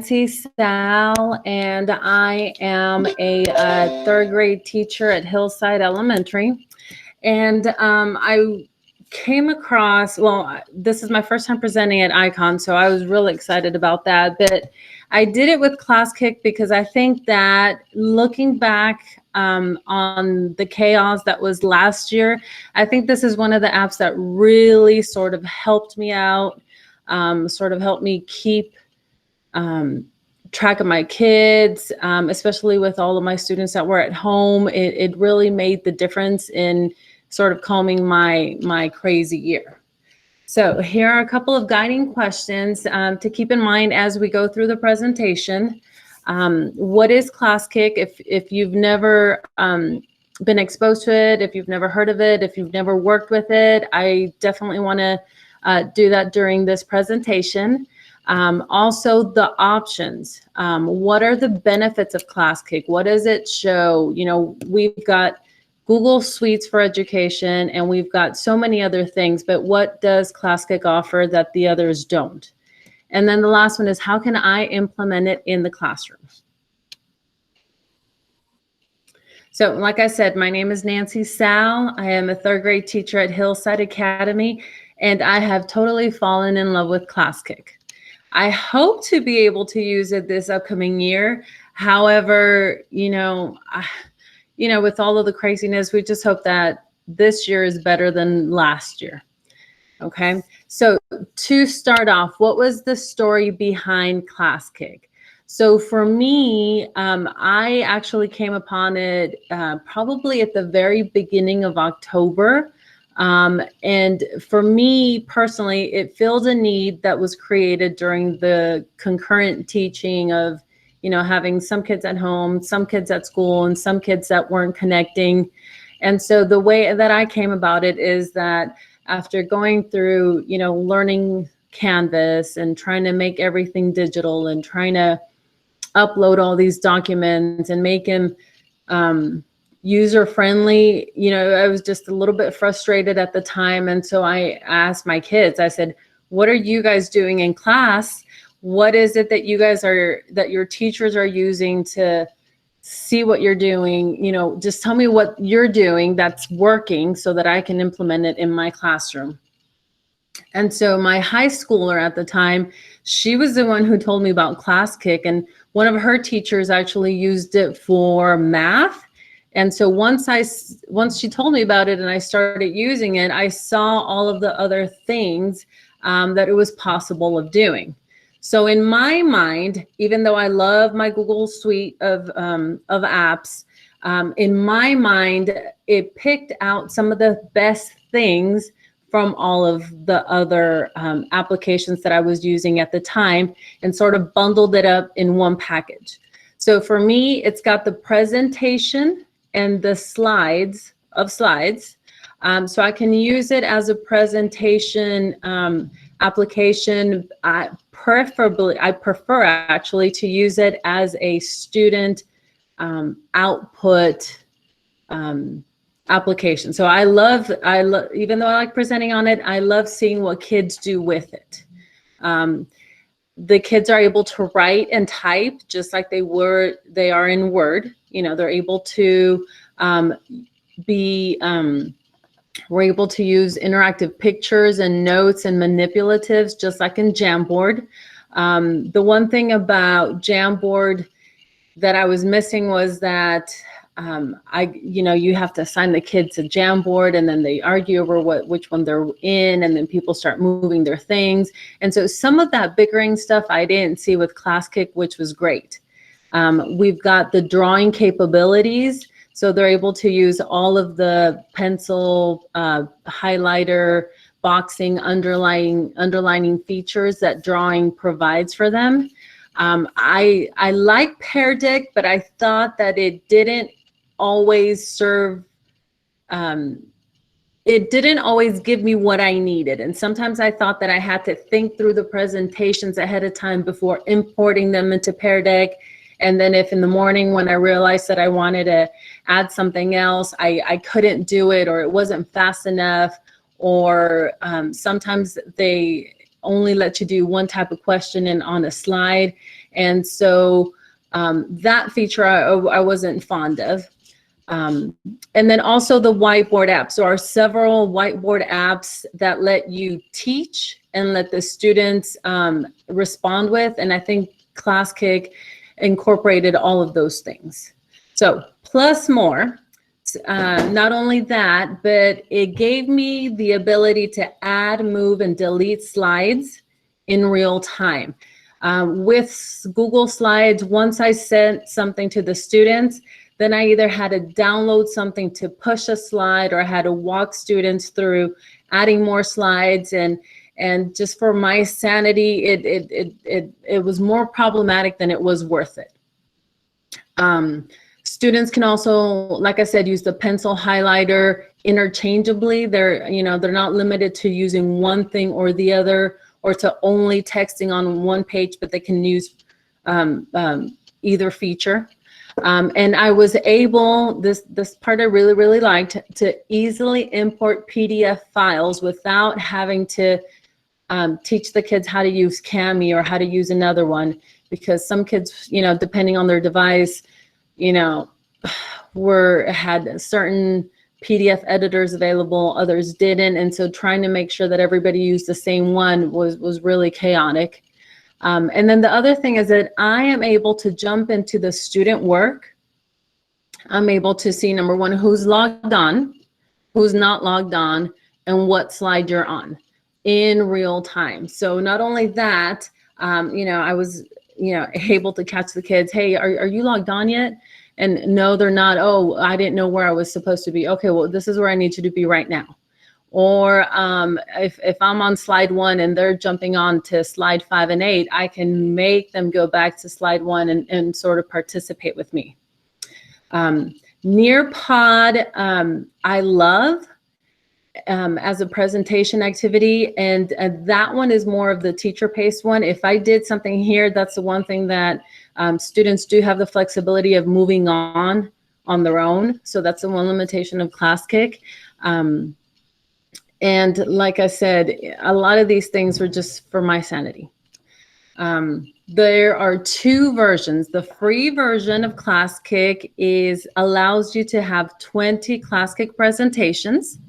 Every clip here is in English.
Nancy Sal, and I am a third grade teacher at Hillside Elementary. And I came across, well, this is my first time presenting at Icon, so I was really excited about that. But I did it with Classkick because I think that looking back on the chaos that was last year, I think this is one of the apps that really sort of helped me out, sort of helped me keep track of my kids, especially with all of my students that were at home. It really made the difference in sort of calming my crazy year. So here are a couple of guiding questions to keep in mind as we go through the presentation. What is Claskick? If you've never been exposed to it, if you've never heard of it, if you've never worked with it, I definitely want to do that during this presentation. Also the options. What are the benefits of Claskick? What does it show? You know, we've got Google Suites for education, and we've got so many other things, but what does Claskick offer that the others don't? And then the last one is, how can I implement it in the classroom? So like I said, my name is Nancy Sal. I am a third grade teacher at Hillside Academy, and I have totally fallen in love with Claskick. I hope to be able to use it this upcoming year. However, you know, with all of the craziness, we just hope that this year is better than last year. Okay, so to start off, what was the story behind Claskick? So for me, I actually came upon it probably at the very beginning of October. And for me personally, it filled a need that was created during the concurrent teaching of, you know, having some kids at home, some kids at school, and some kids that weren't connecting. And so the way that I came about it is that after going through, you know, learning Canvas and trying to make everything digital and trying to upload all these documents and make them user-friendly, you know, I was just a little bit frustrated at the time. And so I asked my kids, I said, what are you guys doing in class? What is it that you guys are, that your teachers are using to see what you're doing? You know, just tell me what you're doing that's working so that I can implement it in my classroom. And so my high schooler at the time, she was the one who told me about Claskick, and one of her teachers actually used it for math. And so once she told me about it and I started using it, I saw all of the other things that it was possible of doing. So in my mind, even though I love my Google Suite of apps, in my mind, it picked out some of the best things from all of the other applications that I was using at the time and sort of bundled it up in one package. So for me, it's got the presentation and the slides. So I can use it as a presentation application. I prefer actually to use it as a student output application. So I love, even though I like presenting on it, I love seeing what kids do with it. The kids are able to write and type just like they are in Word. You know, they're able to we're able to use interactive pictures and notes and manipulatives just like in Jamboard. The one thing about Jamboard that I was missing was that you have to assign the kids a Jamboard, and then they argue over which one they're in, and then people start moving their things. And so some of that bickering stuff I didn't see with Claskick, which was great. We've got the drawing capabilities, so they're able to use all of the pencil, highlighter, boxing, underlining features that drawing provides for them. I like Pear Deck, but I thought that it didn't always serve, it didn't always give me what I needed. And sometimes I thought that I had to think through the presentations ahead of time before importing them into Pear Deck. And then if in the morning when I realized that I wanted to add something else, I couldn't do it, or it wasn't fast enough, or sometimes they only let you do one type of question on a slide. And so that feature I wasn't fond of. And then also the whiteboard apps. So there are several whiteboard apps that let you teach and let the students respond with. And I think Classkick incorporated all of those things. So plus more, not only that, but it gave me the ability to add, move, and delete slides in real time. With Google Slides, once I sent something to the students, then I either had to download something to push a slide, or I had to walk students through adding more slides, and just for my sanity, it was more problematic than it was worth it. Students can also, like I said, use the pencil highlighter interchangeably. They're not limited to using one thing or the other, or to only texting on one page, but they can use either feature. And I was able, this part I really, really liked, to easily import PDF files without having to teach the kids how to use Cami or how to use another one, because some kids, depending on their device, had certain PDF editors available, others didn't. And so trying to make sure that everybody used the same one was really chaotic. And then the other thing is that I am able to jump into the student work. I'm able to see, number one, who's logged on, who's not logged on, and what slide you're on in real time. So not only that, I was, able to catch the kids. Hey, are you logged on yet? And no, they're not. Oh, I didn't know where I was supposed to be. Okay, well, this is where I need you to be right now. Or if I'm on slide 1 and they're jumping on to slide 5 and 8, I can make them go back to slide 1 and sort of participate with me. Nearpod, I love as a presentation activity, and that one is more of the teacher-paced one. If I did something here, that's the one thing that students do have the flexibility of moving on their own. So that's the one limitation of Classkick. And like I said, a lot of these things were just for my sanity. There are 2 versions. The free version of Classkick allows you to have 20 Classkick presentations.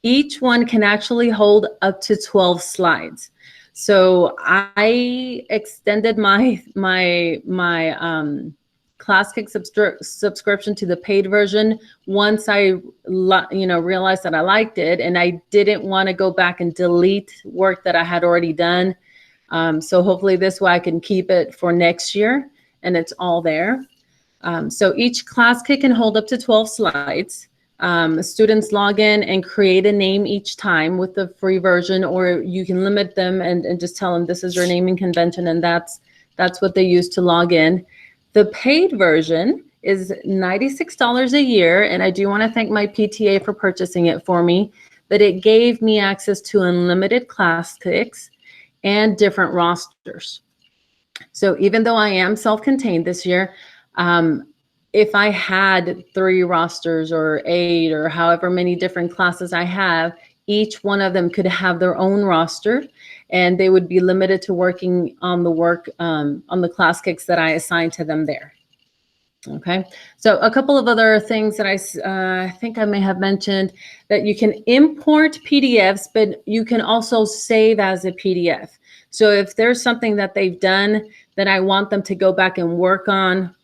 Each one can actually hold up to 12 slides. So I extended my Classkick subscription to the paid version once I realized that I liked it, and I didn't want to go back and delete work that I had already done. So hopefully this way I can keep it for next year and it's all there. So each Classkick can hold up to 12 slides. Students log in and create a name each time with the free version, or you can limit them and just tell them this is your naming convention, and that's what they use to log in. The paid version is $96 a year, and I do want to thank my PTA for purchasing it for me, but it gave me access to unlimited Classkicks and different rosters. So even though I am self-contained this year, if I had 3 rosters or 8 or however many different classes I have, each one of them could have their own roster, and they would be limited to working on the work on the Classkicks that I assign to them there. Okay, so a couple of other things that I think I may have mentioned, that you can import PDFs, but you can also save as a PDF. So if there's something that they've done that I want them to go back and work on,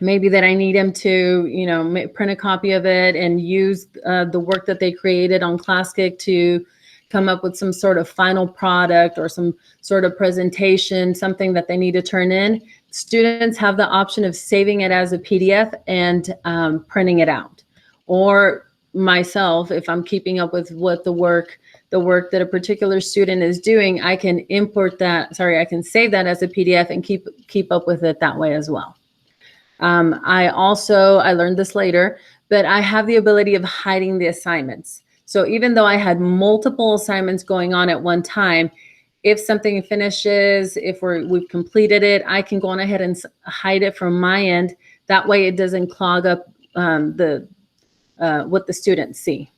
maybe that I need them to, print a copy of it and use the work that they created on Classkick to come up with some sort of final product or some sort of presentation, something that they need to turn in, students have the option of saving it as a PDF and printing it out. Or myself, if I'm keeping up with what the work that a particular student is doing, I can I can save that as a PDF and keep up with it that way as well. I learned this later, but I have the ability of hiding the assignments. So even though I had multiple assignments going on at one time, if something finishes, if we've completed it, I can go on ahead and hide it from my end. That way it doesn't clog up what the students see.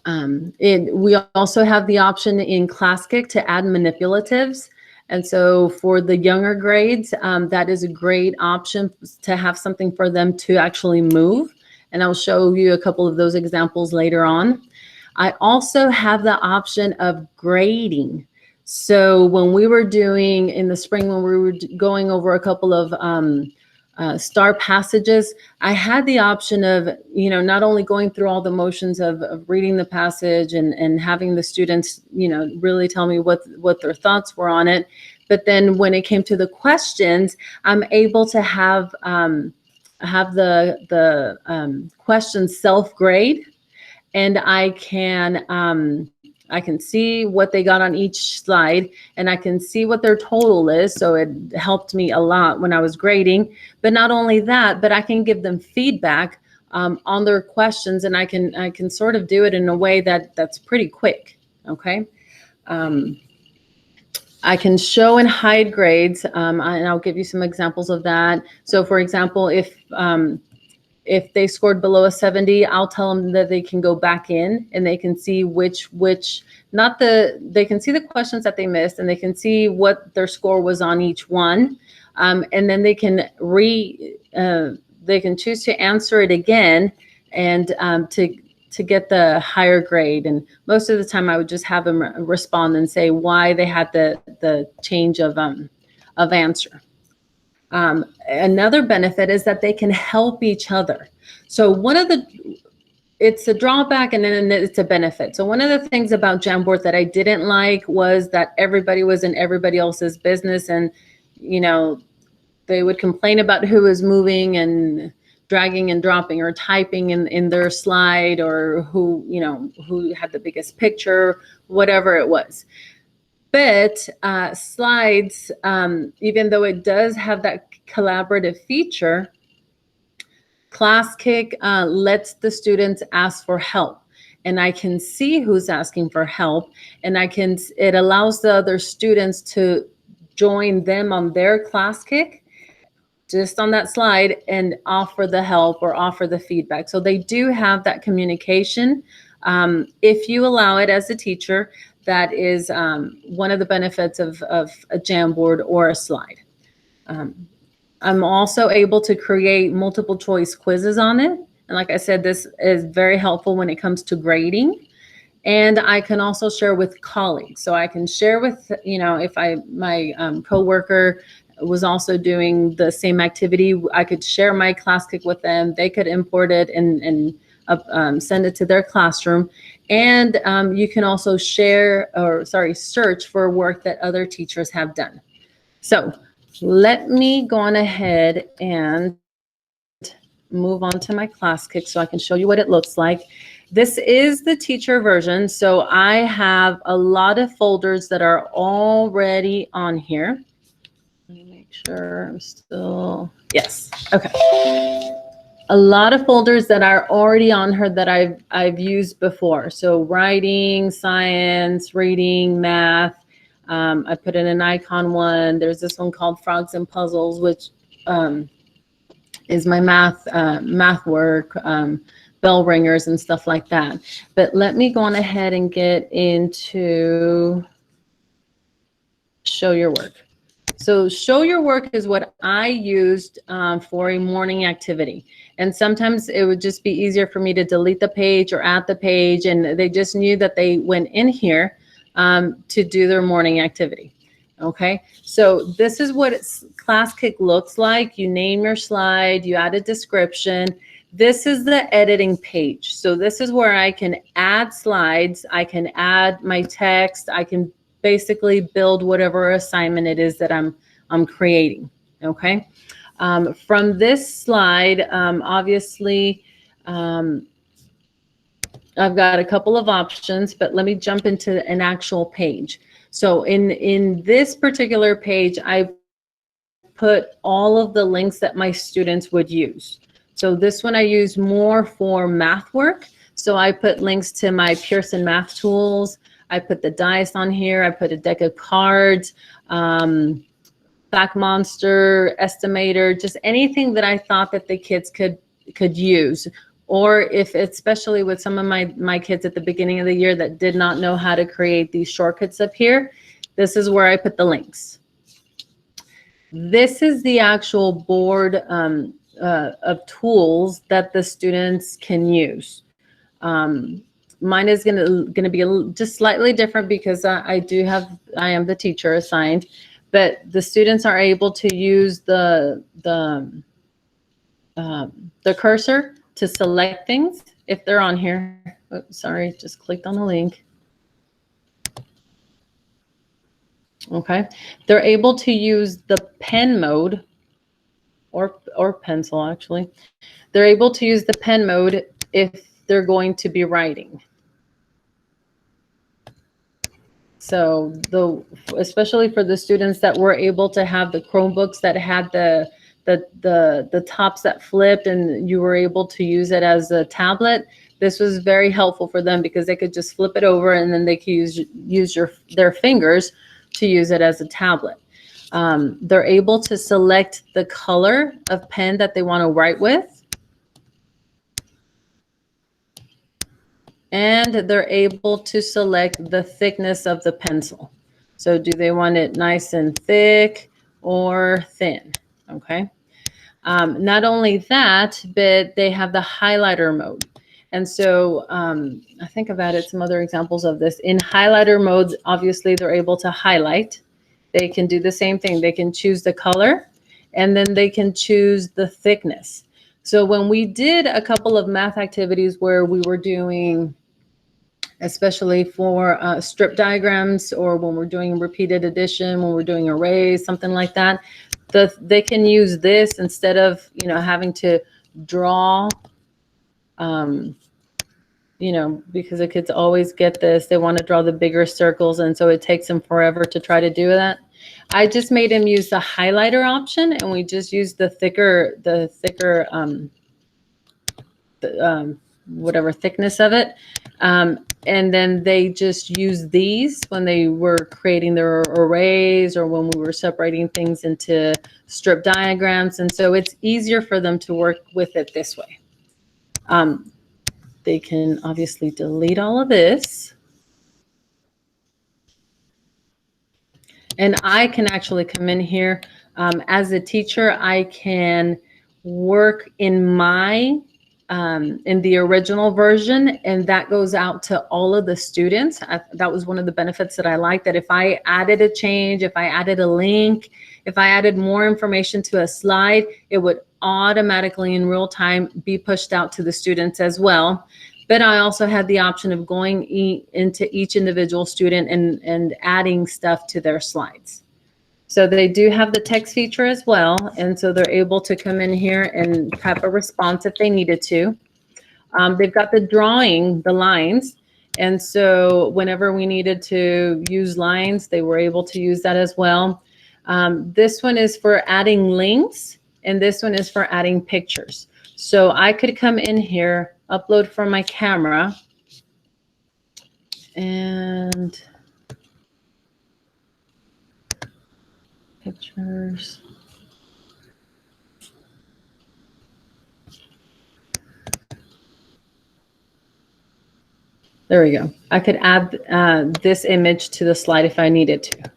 We also have the option in Classkick to add manipulatives. And so for the younger grades, that is a great option to have something for them to actually move. And I'll show you a couple of those examples later on. I also have the option of grading. So when we were doing in the spring, when we were going over a couple of star passages, I had the option of, you know, not only going through all the motions of reading the passage and having the students, you know, really tell me what their thoughts were on it. But then when it came to the questions, I'm able to have the questions self-grade, and I can see what they got on each slide, and I can see what their total is. So it helped me a lot when I was grading. But not only that, but I can give them feedback on their questions, and I can sort of do it in a way that's pretty quick. Okay. I can show and hide grades, and I'll give you some examples of that. So for example, if they scored below a 70, I'll tell them that they can go back in and they can see they can see the questions that they missed, and they can see what their score was on each one. And then they can choose to answer it again and to get the higher grade. And most of the time I would just have them respond and say why they had the change of answer. Another benefit is that they can help each other. So it's a drawback and then it's a benefit. So one of the things about Jamboard that I didn't like was that everybody was in everybody else's business, and, you know, they would complain about who was moving and dragging and dropping or typing in their slide, or who had the biggest picture, whatever it was. But slides, even though it does have that collaborative feature, Claskick lets the students ask for help, and I can see who's asking for help, and it allows the other students to join them on their Claskick just on that slide and offer the help or offer the feedback. So they do have that communication. If you allow it as a teacher, that is one of the benefits of a Jamboard or a slide. I'm also able to create multiple choice quizzes on it. And like I said, this is very helpful when it comes to grading. And I can also share with colleagues. So I can share with, you know, if my coworker was also doing the same activity, I could share my Claskick with them. They could import it and send it to their classroom. And you can also search for work that other teachers have done. So let me go on ahead and move on to my Claskick so I can show you what it looks like. This is the teacher version. So I have a lot of folders that are already on here. Let me make sure I'm still, yes, okay. A lot of folders that are already on here that I've used before. So writing, science, reading, math. I put in an icon one. There's this one called Frogs and Puzzles, which is my math work, bell ringers and stuff like that. But let me go on ahead and get into show your work. So show your work is what I used for a morning activity. And sometimes it would just be easier for me to delete the page or add the page, and they just knew that they went in here to do their morning activity. Okay, so this is what Claskick looks like. You name your slide, you add a description. This is the editing page. So this is where I can add slides, I can add my text, I can basically build whatever assignment it is that I'm creating. Okay, from this slide, obviously, I've got a couple of options, but let me jump into an actual page. So in this particular page, I put all of the links that my students would use. So this one I use more for math work. So I put links to my Pearson math tools. I put the dice on here. I put a deck of cards, Fact Monster, Estimator, just anything that I thought that the kids could use. Or if, especially with some of my kids at the beginning of the year that did not know how to create these shortcuts up here, this is where I put the links. This is the actual board of tools that the students can use. Um, Mine is gonna be just slightly different because I am the teacher assigned, but the students are able to use the cursor to select things if they're on here. Oh, sorry, just clicked on the link. Okay, they're able to use the pen mode or pencil actually. They're able to use the pen mode if they're going to be writing. So especially for the students that were able to have the Chromebooks that had the tops that flipped and you were able to use it as a tablet, this was very helpful for them because they could just flip it over and then they could use their fingers to use it as a tablet. They're able to select the color of pen that they want to write with. And they're able to select the thickness of the pencil. So do they want it nice and thick or thin? Okay. Not only that, but they have the highlighter mode. And so I think I've added some other examples of this. In highlighter modes, obviously they're able to highlight. They can do the same thing. They can choose the color and then they can choose the thickness. So when we did a couple of math activities where we were doing, especially for strip diagrams or when we're doing repeated addition, when we're doing arrays, something like that, they can use this instead of, having to draw, because the kids always get this. They want to draw the bigger circles, and so it takes them forever to try to do that. I just made him use the highlighter option, and we just used the thicker whatever thickness of it. And then they just use these when they were creating their arrays or when we were separating things into strip diagrams. And so it's easier for them to work with it this way. They can obviously delete all of this. And I can actually come in here. As a teacher, I can work in the original version, and that goes out to all of the students. That was one of the benefits that I liked, that if I added a change, if I added a link, if I added more information to a slide, it would automatically in real time be pushed out to the students as well. But I also had the option of going into each individual student and adding stuff to their slides. So they do have the text feature as well. And so they're able to come in here and type a response if they needed to. They've got the drawing, the lines. And so whenever we needed to use lines, they were able to use that as well. This one is for adding links, and this one is for adding pictures. So I could come in here, upload from my camera, and pictures. There we go. I could add this image to the slide if I needed to.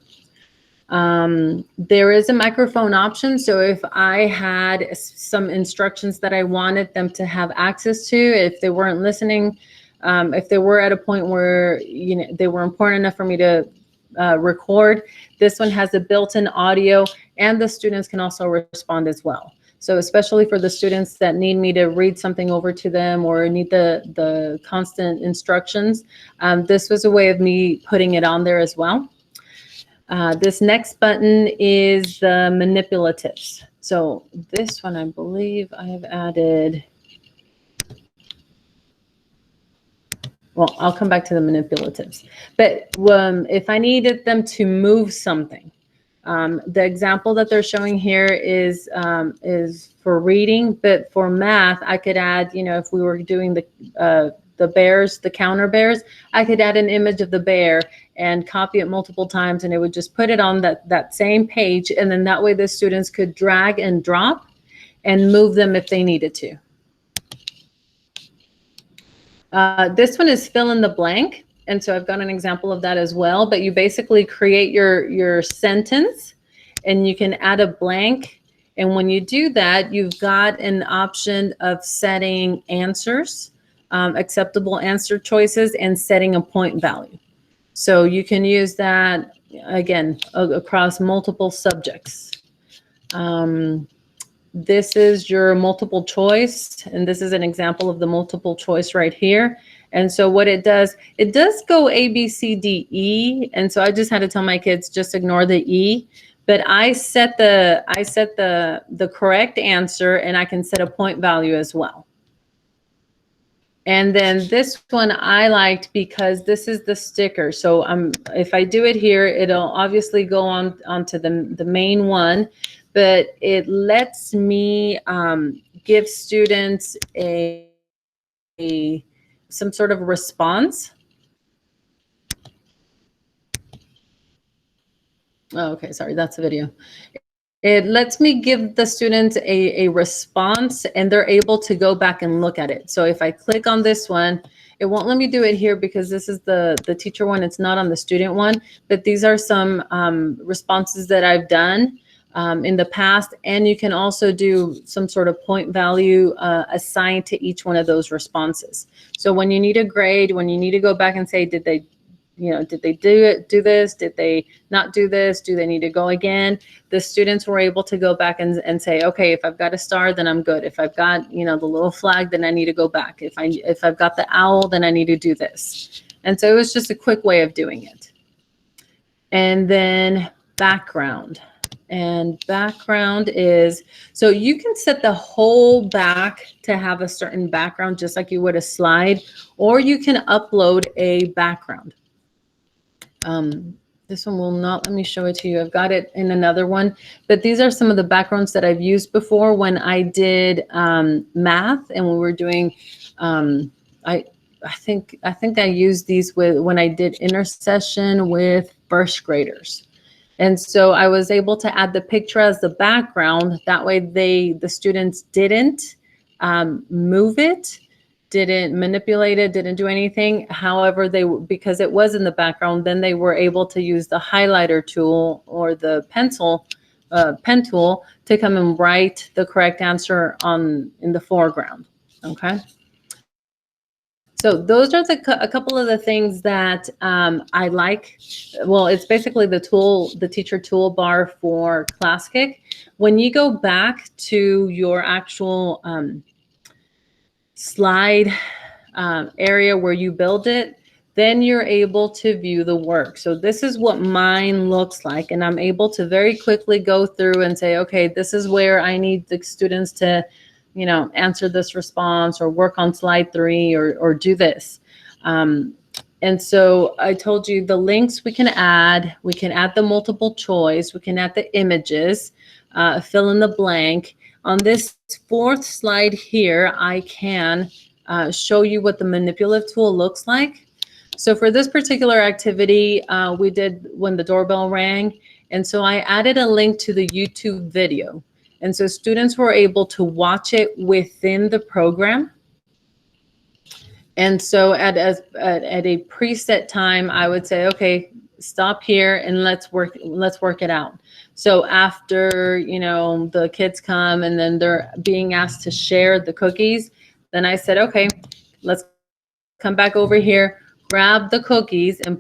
There is a microphone option. So if I had some instructions that I wanted them to have access to, if they weren't listening, if they were at a point where they were important enough for me to record, this one has a built-in audio, and the students can also respond as well. So especially for the students that need me to read something over to them or need the constant instructions, this was a way of me putting it on there as well. This next button is the manipulatives. So this one, I believe I have added. Well, I'll come back to the manipulatives. But if I needed them to move something, the example that they're showing here is for reading, but for math, I could add, if we were doing the bears, the counter bears, I could add an image of the bear and copy it multiple times, and it would just put it on that same page, and then that way the students could drag and drop and move them if they needed to. This one is fill in the blank. And so I've got an example of that as well, but you basically create your sentence, and you can add a blank. And when you do that, you've got an option of setting answers, acceptable answer choices, and setting a point value. So you can use that, again, across multiple subjects. This is your multiple choice, and this is an example of the multiple choice right here. And so what it does go A, B, C, D, E. And so I just had to tell my kids, just ignore the E. But I set the correct answer, and I can set a point value as well. And then this one I liked because this is the sticker. So if I do it here, it'll obviously go onto the main one, but it lets me give students some sort of response. Oh, okay, sorry, that's the video. It lets me give the students a response, and they're able to go back and look at it. So if I click on this one, it won't let me do it here because this is the teacher one. It's not on the student one, but these are some responses that I've done in the past. And you can also do some sort of point value assigned to each one of those responses. So when you need a grade, when you need to go back and say, did they do this? Did they not do this? Do they need to go again? The students were able to go back and say, okay, if I've got a star, then I'm good. If I've got, the little flag, then I need to go back. If I've got the owl, then I need to do this. And so it was just a quick way of doing it. And then background. And background is, so you can set the whole back to have a certain background, just like you would a slide, or you can upload a background. This one will not let me show it to you. I've got it in another one, but these are some of the backgrounds that I've used before when I did math, and we were doing, I think I used these when I did intercession with first graders. And so I was able to add the picture as the background. That way the students didn't move it, didn't manipulate it, didn't do anything. However, because it was in the background, then they were able to use the highlighter tool or the pen tool to come and write the correct answer in the foreground. Okay. So those are a couple of the things that I like. Well, it's basically the teacher toolbar for Claskick. When you go back to your actual slide area where you build it, then you're able to view the work. So this is what mine looks like, and I'm able to very quickly go through and say, okay, this is where I need the students to, answer this response or work on slide 3 or do this. And so I told you the links we can add the multiple choice, we can add the images, fill in the blank. On this 4th slide here, I can show you what the manipulative tool looks like. So for this particular activity, we did when the doorbell rang. And so I added a link to the YouTube video. And so students were able to watch it within the program. And so at a preset time, I would say, okay, stop here and let's work it out. So after, the kids come and then they're being asked to share the cookies, then I said, okay, let's come back over here, grab the cookies and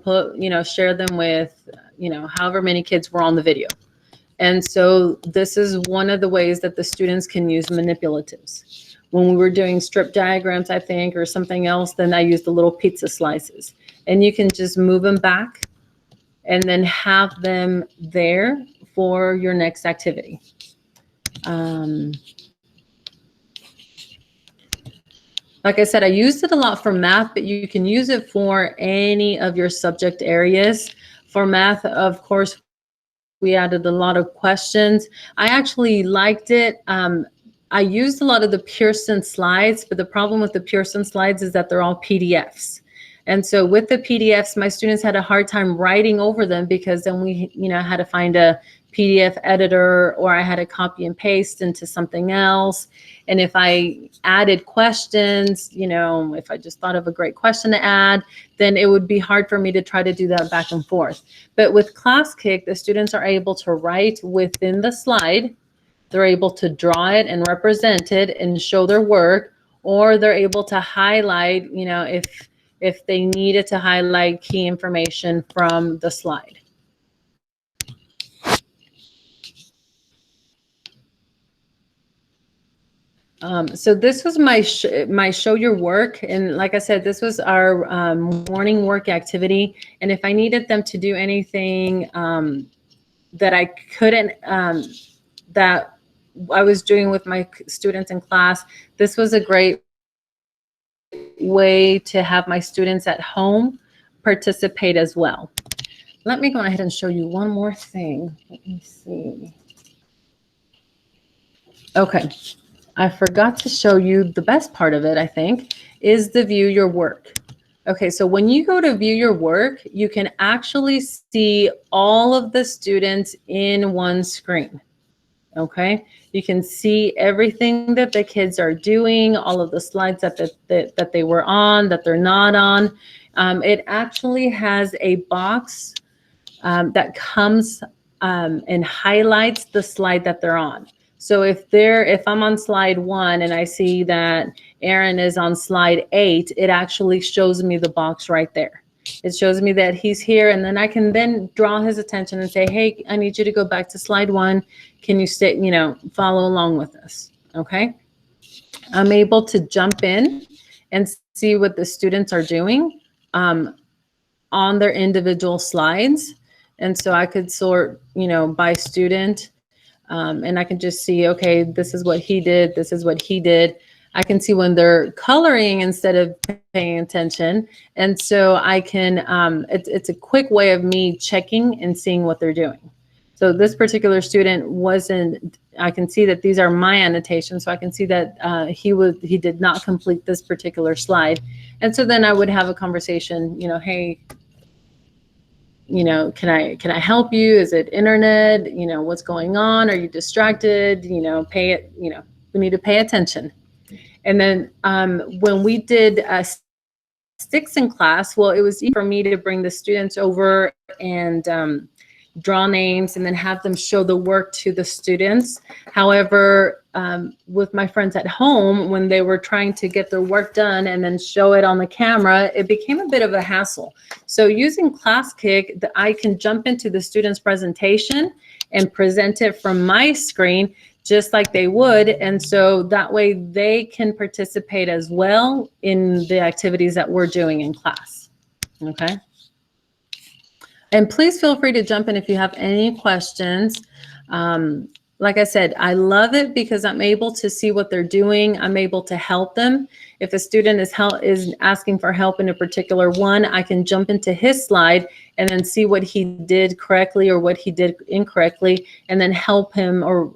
share them with, however many kids were on the video. And so this is one of the ways that the students can use manipulatives. When we were doing strip diagrams, I think, or something else, then I used the little pizza slices. And you can just move them back and then have them there for your next activity. Like I said, I used it a lot for math, but you can use it for any of your subject areas. For math, of course, we added a lot of questions. I actually liked it. I used a lot of the Pearson slides, but the problem with the Pearson slides is that they're all PDFs. And so with the PDFs, my students had a hard time writing over them because then we, had to find a PDF editor, or I had to copy and paste into something else. And if I added questions, you know, if I just thought of a great question to add, then it would be hard for me to try to do that back and forth. But with Claskick, the students are able to write within the slide. They're able to draw it and represent it and show their work, or they're able to highlight, you know, if they needed to highlight key information from the slide. So this was my show your work, and like I said, this was our morning work activity. And if I needed them to do anything that I couldn't, that I was doing with my students in class, this was a great way to have my students at home participate as well. Let me go ahead and show you one more thing. Let me see. Okay. I forgot to show you the best part of it, I think, is the view your work. Okay, so when you go to view your work, you can actually see all of the students in one screen. Okay, you can see everything that the kids are doing, all of the slides that they were on, that they're not on. It actually has a box that comes and highlights the slide that they're on. So if I'm on slide 1 and I see that Aaron is on slide 8, it actually shows me the box right there. It shows me that he's here, and then I can then draw his attention and say, hey, I need you to go back to slide 1. Can you stay, you know, follow along with us? Okay. I'm able to jump in and see what the students are doing on their individual slides. And so I could sort, you know, by student. And I can just see, okay, this is what he did. This is what he did. I can see when they're coloring instead of paying attention. And so I can, it's a quick way of me checking and seeing what they're doing. So this particular student wasn't, I can see that these are my annotations. So I can see that he did not complete this particular slide. And so then I would have a conversation, you know, hey, you know, can I help you? Is it internet? You know, what's going on? Are you distracted? You know, we need to pay attention. And then when we did sticks in class, well, it was easy for me to bring the students over and draw names and then have them show the work to the students. However, with my friends at home, when they were trying to get their work done and then show it on the camera, it became a bit of a hassle. So using Claskick, I can jump into the student's presentation and present it from my screen just like they would. And so that way they can participate as well in the activities that we're doing in class. Okay. And please feel free to jump in if you have any questions. Like I said, I love it because I'm able to see what they're doing. I'm able to help them. If a student is asking for help in a particular one, I can jump into his slide and then see what he did correctly or what he did incorrectly, and then help him or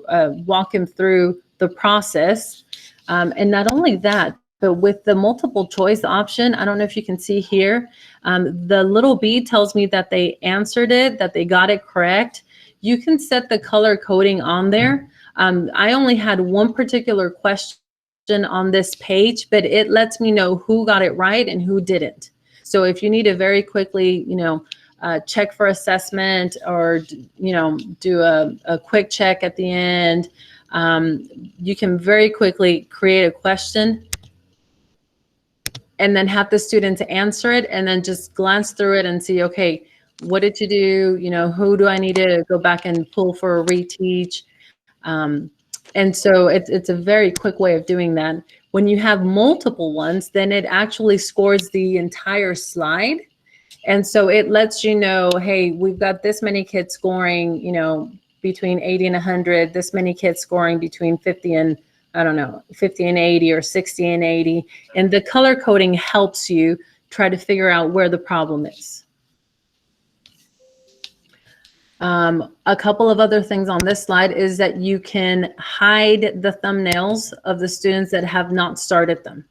walk him through the process. And not only that, but with the multiple choice option, I don't know if you can see here, the little B tells me that they answered it, that they got it correct. You can set the color coding on there. I only had one particular question on this page, but it lets me know who got it right and who didn't. So if you need to very quickly, you know, check for assessment or, you know, do a quick check at the end, you can very quickly create a question and then have the students answer it and then just glance through it and see, okay, what did you do? You know, who do I need to go back and pull for a reteach? And so it's a very quick way of doing that. When you have multiple ones, then it actually scores the entire slide. And so it lets you know, hey, we've got this many kids scoring, you know, between 80 and 100, this many kids scoring between 50 and, I don't know, 50 and 80 or 60 and 80. And the color coding helps you try to figure out where the problem is. A couple of other things on this slide is that you can hide the thumbnails of the students that have not started them.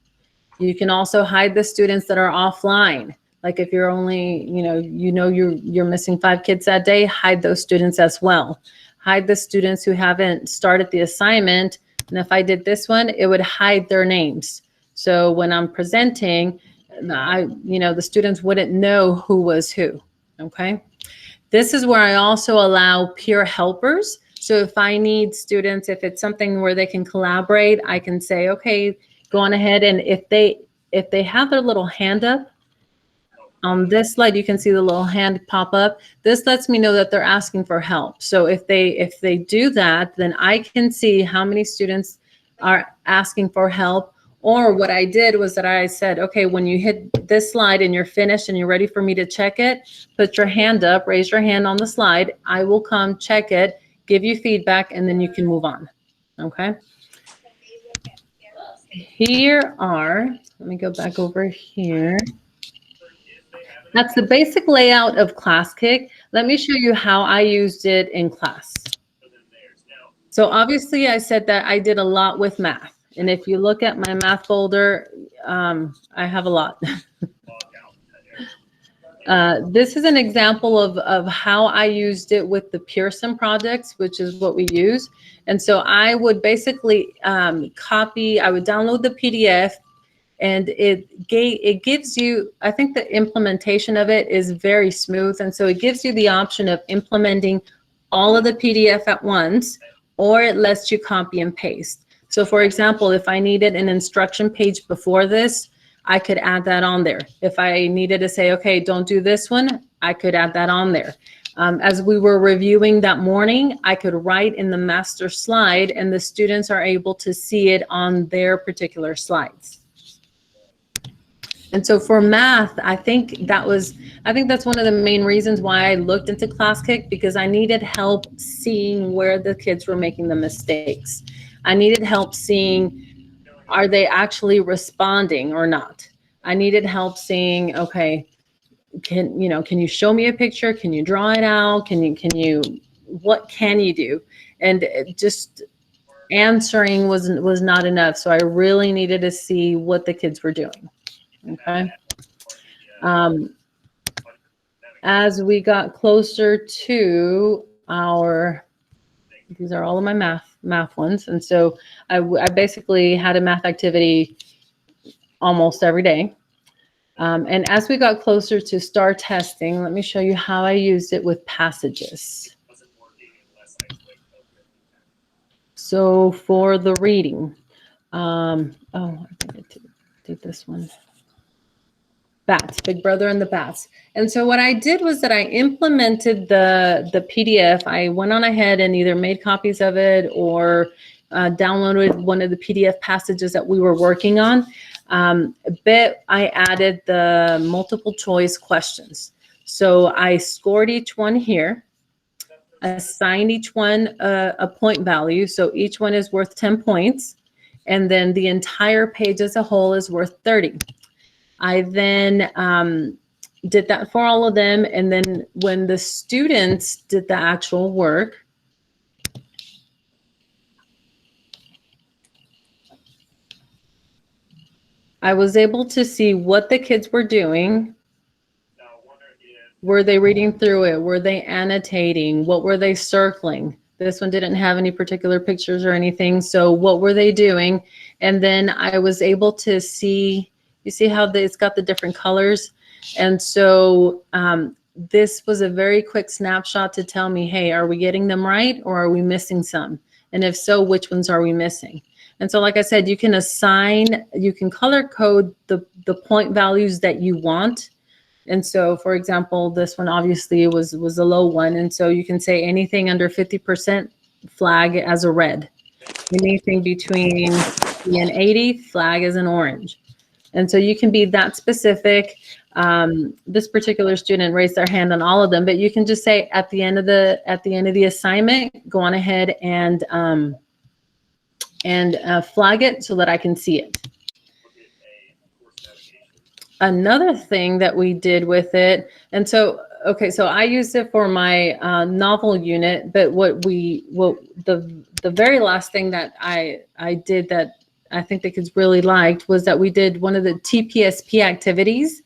You can also hide the students that are offline. Like if you're only, you're missing 5 kids that day, hide those students as well. hide the students who haven't started the assignment. And if I did this one, it would hide their names. So when I'm presenting, the students wouldn't know who was who, okay? This is where I also allow peer helpers. So if I need students, if it's something where they can collaborate, I can say, okay, go on ahead. And if they have their little hand up, on this slide, you can see the little hand pop up. This lets me know that they're asking for help. So if they do that, then I can see how many students are asking for help. Or what I did was that I said, okay, when you hit this slide and you're finished and you're ready for me to check it, put your hand up, raise your hand on the slide. I will come check it, give you feedback, and then you can move on. Okay. Here are, let me go back over here. That's the basic layout of Claskick. Let me show you how I used it in class. So obviously I said that I did a lot with math. And if you look at my math folder, I have a lot. This is an example of how I used it with the Pearson projects, which is what we use. And so I would basically I would download the PDF, and it gives you, I think the implementation of it is very smooth. And so it gives you the option of implementing all of the PDF at once, or it lets you copy and paste. So for example, if I needed an instruction page before this, I could add that on there. If I needed to say, okay, don't do this one, I could add that on there. As we were reviewing that morning, I could write in the master slide, and the students are able to see it on their particular slides. And so for math, I think that's one of the main reasons why I looked into Claskick, because I needed help seeing where the kids were making the mistakes. I needed help seeing, are they actually responding or not? I needed help seeing, okay, can you show me a picture? Can you draw it out? What can you do? And just answering was not enough. So I really needed to see what the kids were doing. Okay. As we got closer to these are all of my math ones. And so I basically had a math activity almost every day. And as we got closer to STAR testing, let me show you how I used it with passages. So for the reading, I think I did this one. Bats, Big Brother and the Bats. And so what I did was that I implemented the PDF. I went on ahead and either made copies of it or downloaded one of the PDF passages that we were working on. But I added the multiple choice questions. So I scored each one here, assigned each one a point value. So each one is worth 10 points. And then the entire page as a whole is worth 30. I then did that for all of them. And then when the students did the actual work, I was able to see what the kids were doing. Were they reading through it? Were they annotating? What were they circling? This one didn't have any particular pictures or anything. So what were they doing? And then I was able to see, you see how it's got the different colors? And so this was a very quick snapshot to tell me, hey, are we getting them right or are we missing some? And if so, which ones are we missing? And so, like I said, you can color code the point values that you want. And so, for example, this one obviously was a low one. And so you can say anything under 50% flag as a red. Anything between 50 and 80, flag as an orange. And so you can be that specific. This particular student raised their hand on all of them, but you can just say at the end of the assignment, go on ahead and flag it so that I can see it. Another thing that we did with it, and so, okay, so I used it for my novel unit, but the very last thing that I did that I think the kids really liked was that we did one of the TPSP activities.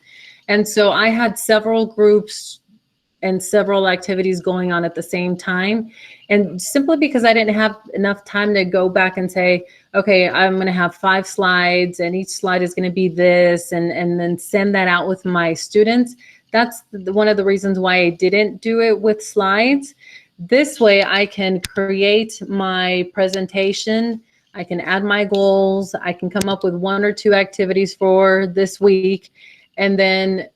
And so I had several groups and several activities going on at the same time. And simply because I didn't have enough time to go back and say, okay, I'm going to have 5 slides and each slide is going to be this, and then send that out with my students. That's one of the reasons why I didn't do it with slides. This way I can create my presentation. I can add my goals. I can come up with 1 or 2 activities for this week. And then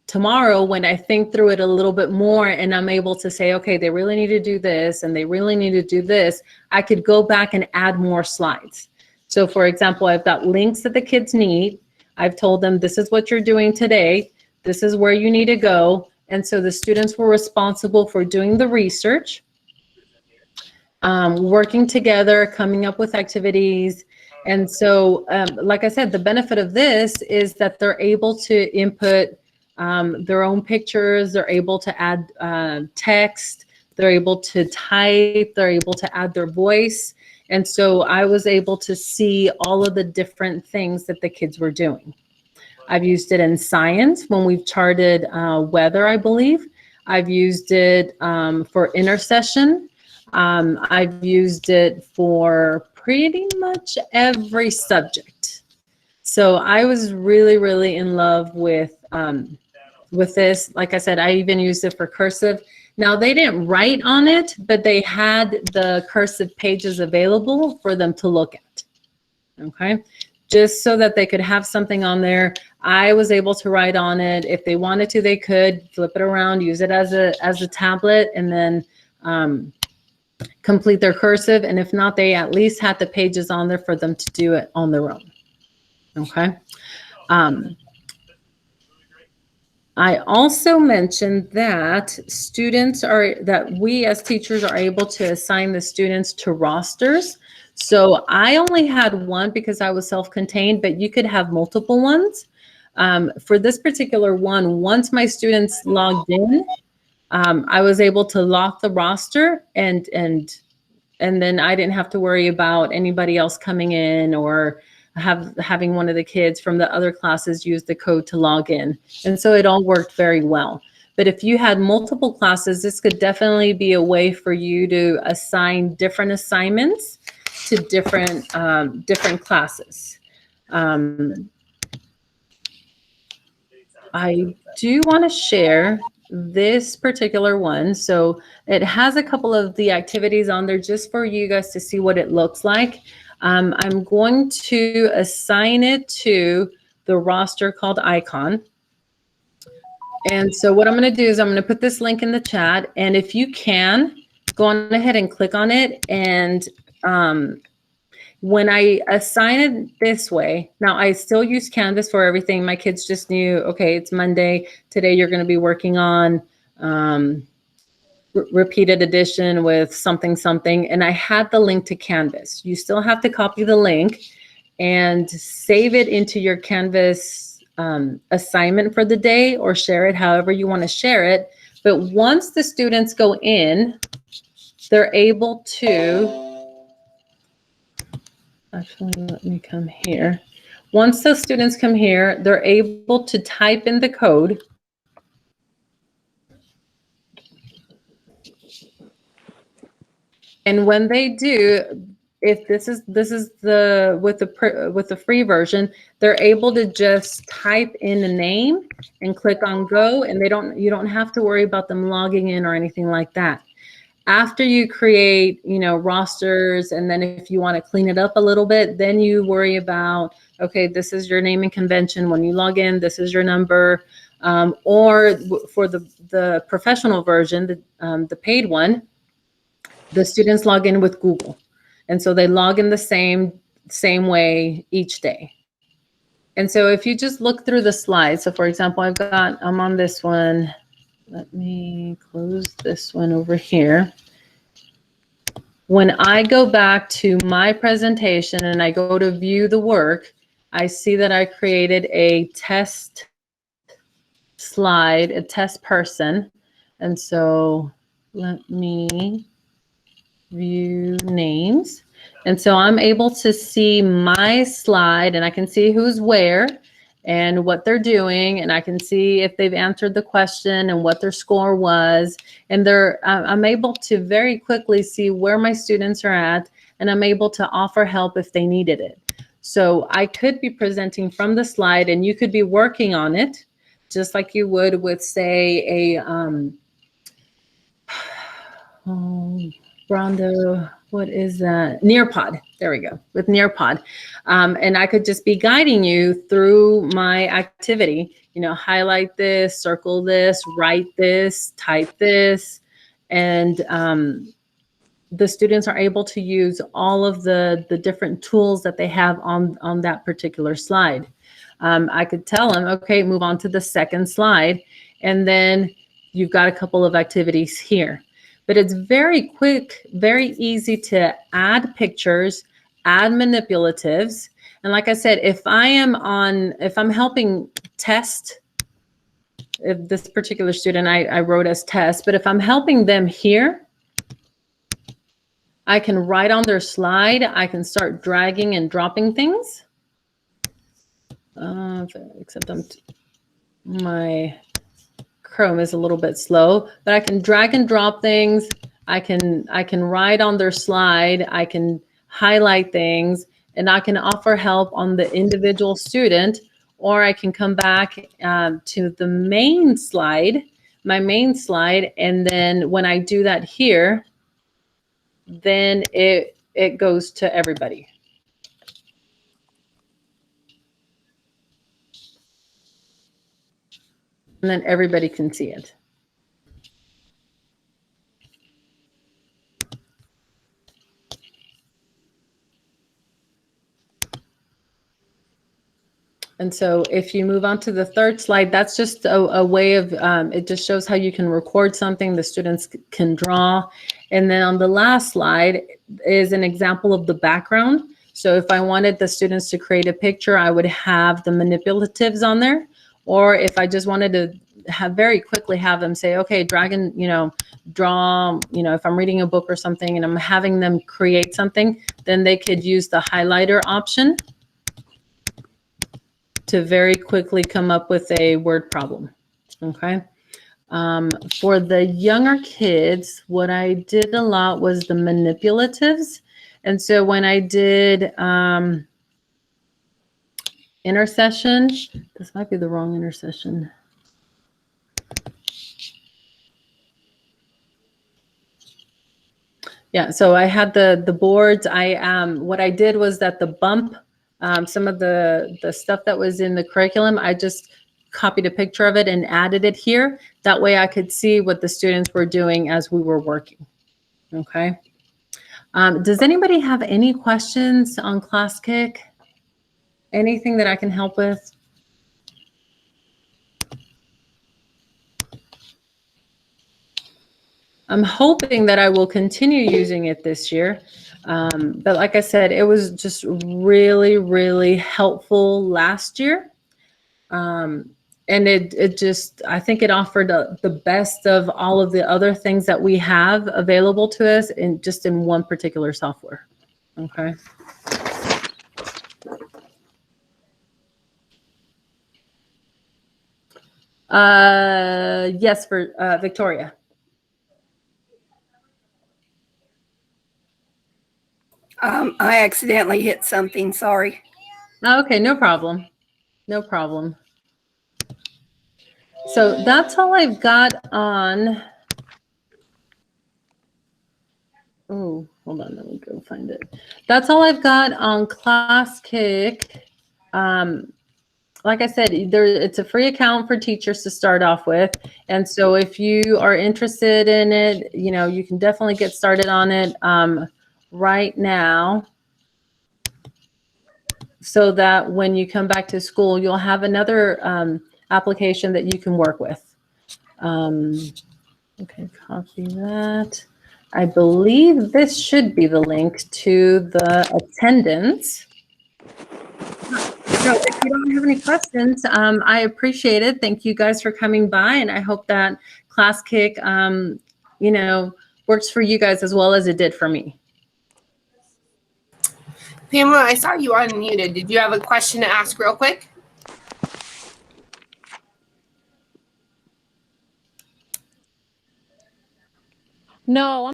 tomorrow, when I think through it a little bit more and I'm able to say, okay, they really need to do this and they really need to do this, I could go back and add more slides. So for example, I've got links that the kids need. I've told them, this is what you're doing today. This is where you need to go. And so the students were responsible for doing the research, working together, coming up with activities. And so, like I said, the benefit of this is that they're able to input their own pictures, they're able to add text, they're able to type, they're able to add their voice. And so I was able to see all of the different things that the kids were doing. I've used it in science when we've charted weather, I believe. I've used it for intercession. I've used it for pretty much every subject. So I was really, really in love with this. Like I said, I even used it for cursive. Now they didn't write on it, but they had the cursive pages available for them to look at. Okay, just so that they could have something on there. I was able to write on it. If they wanted to, they could flip it around, use it as a tablet, and then complete their cursive. And if not, they at least had the pages on there for them to do it on their own. Okay. I also mentioned that we as teachers are able to assign the students to rosters. So I only had 1 because I was self-contained, but you could have multiple ones. For this particular one, once my students logged in, I was able to lock the roster, and then I didn't have to worry about anybody else coming in or having one of the kids from the other classes use the code to log in. And so it all worked very well. But if you had multiple classes, this could definitely be a way for you to assign different assignments to different classes. I do want to share this particular one. So it has a couple of the activities on there just for you guys to see what it looks like. I'm going to assign it to the roster called Icon. And so what I'm going to do is I'm going to put this link in the chat. And if you can, go on ahead and click on it. And when I assign it this way, now I still use Canvas for everything. My kids just knew, okay, it's Monday. Today you're going to be working on repeated addition with something, something. And I had the link to Canvas. You still have to copy the link and save it into your Canvas assignment for the day, or share it however you want to share it. But once the students go in, they're able to, actually, let me come here. Once the students come here, they're able to type in the code. And when they do, if this is the with the free version, they're able to just type in a name and click on go, and you don't have to worry about them logging in or anything like that. After you create, rosters, and then if you want to clean it up a little bit, then you worry about, okay, this is your naming convention. When you log in, this is your number. Or for the professional version, the paid one, the students log in with Google. And so they log in the same way each day. And so if you just look through the slides, so for example, I'm on this one. Let me close this one over here. When I go back to my presentation and I go to view the work, I see that I created a test slide, a test person. And so let me view names. And so I'm able to see my slide, and I can see who's where. and what they're doing, and I can see if they've answered the question and what their score was. And I'm able to very quickly see where my students are at, and I'm able to offer help if they needed it. So I could be presenting from the slide, and you could be working on it just like you would with, say, a Rondo, what is that? Nearpod. There we go, with Nearpod. And I could just be guiding you through my activity, you know, highlight this, circle this, write this, type this, and the students are able to use all of the different tools that they have on that particular slide. I could tell them, okay, move on to the second slide, and then you've got a couple of activities here. But it's very quick, very easy to add pictures, add manipulatives. And like I said, if I'm helping test, if this particular student I wrote as test, but if I'm helping them here, I can write on their slide, I can start dragging and dropping things. Except my Chrome is a little bit slow, but I can drag and drop things. I can write on their slide. I can highlight things, and I can offer help on the individual student, or I can come back to the main slide, my main slide, and then when I do that here, then it goes to everybody. And then everybody can see it. And so if you move on to the third slide, that's just a way of, it just shows how you can record something, the students can draw. And then on the last slide is an example of the background. So if I wanted the students to create a picture, I would have the manipulatives on there. Or if I just wanted to very quickly have them say, okay, drag and, you know, draw, you know, if I'm reading a book or something and I'm having them create something, then they could use the highlighter option to very quickly come up with a word problem. Okay. For the younger kids, what I did a lot was the manipulatives. And so when I did intercession, this might be the wrong intercession. Yeah, so I had the boards. What I did was that the bump, some of the stuff that was in the curriculum, I just copied a picture of it and added it here. That way I could see what the students were doing as we were working. Okay. Does anybody have any questions on Classkick? Anything that I can help with? I'm hoping that I will continue using it this year. But like I said, it was just really, really helpful last year. And it just, I think it offered the best of all of the other things that we have available to us in just in one particular software. Okay. Yes, for Victoria. I accidentally hit something, sorry. Okay, no problem. No problem. So that's all I've got on. Oh, hold on, let me go find it. That's all I've got on Classkick. Like I said, it's a free account for teachers to start off with. And so if you are interested in it, you know, you can definitely get started on it right now, so that when you come back to school, you'll have another application that you can work with. Okay, copy that. I believe this should be the link to the attendance. So if you don't have any questions, I appreciate it. Thank you guys for coming by, and I hope that Classkick, you know, works for you guys as well as it did for me. Pamela, I saw you unmuted. Did you have a question to ask real quick? No,